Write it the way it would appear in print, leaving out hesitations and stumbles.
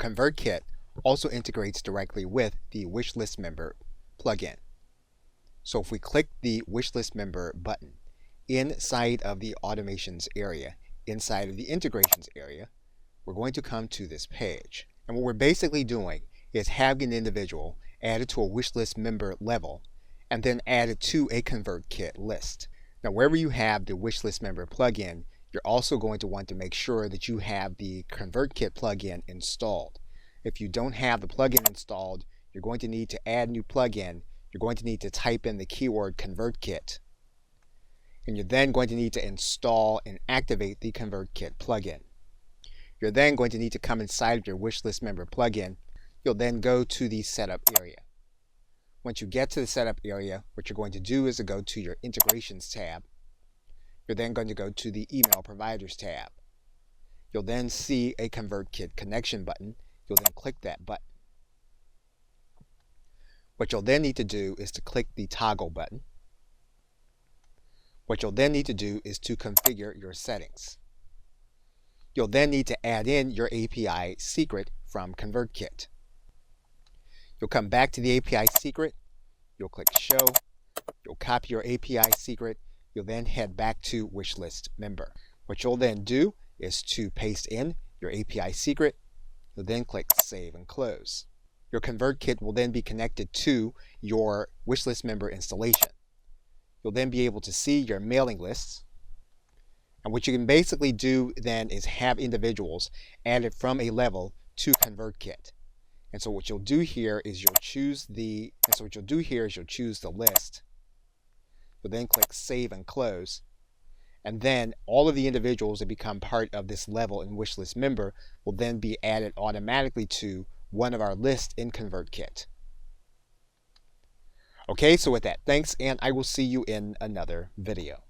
ConvertKit also integrates directly with the Wishlist Member plugin. So if we click the Wishlist Member button inside of the Automations area, inside of the Integrations area, we're going to come to this page. And what we're basically doing is having an individual added to a Wishlist Member level and then added to a ConvertKit list. Now, wherever you have the Wishlist Member plugin, you're also going to want to make sure that you have the ConvertKit plugin installed. If you don't have the plugin installed, you're going to need to add a new plugin. You're going to need to type in the keyword ConvertKit. And you're then going to need to install and activate the ConvertKit plugin. You're then going to need to come inside of your Wishlist Member plugin. You'll then go to the Setup area. Once you get to the Setup area, what you're going to do is to go to your Integrations tab. You're then going to go to the Email Providers tab. You'll then see a ConvertKit connection button. You'll then click that button. What you'll then need to do is to click the Toggle button. What you'll then need to do is to configure your settings. You'll then need to add in your API secret from ConvertKit. You'll come back to the API secret. You'll click Show. You'll copy your API secret. You'll then head back to Wishlist Member. What you'll then do is to paste in your API secret. You'll then click Save and Close. Your ConvertKit will then be connected to your Wishlist Member installation. You'll then be able to see your mailing lists. And what you can basically do then is have individuals added from a level to ConvertKit. And so what you'll do here is you'll choose the list. You'll then click Save and Close. And then all of the individuals that become part of this level in Wishlist Member will then be added automatically to one of our lists in ConvertKit. Okay, so with that, thanks, and I will see you in another video.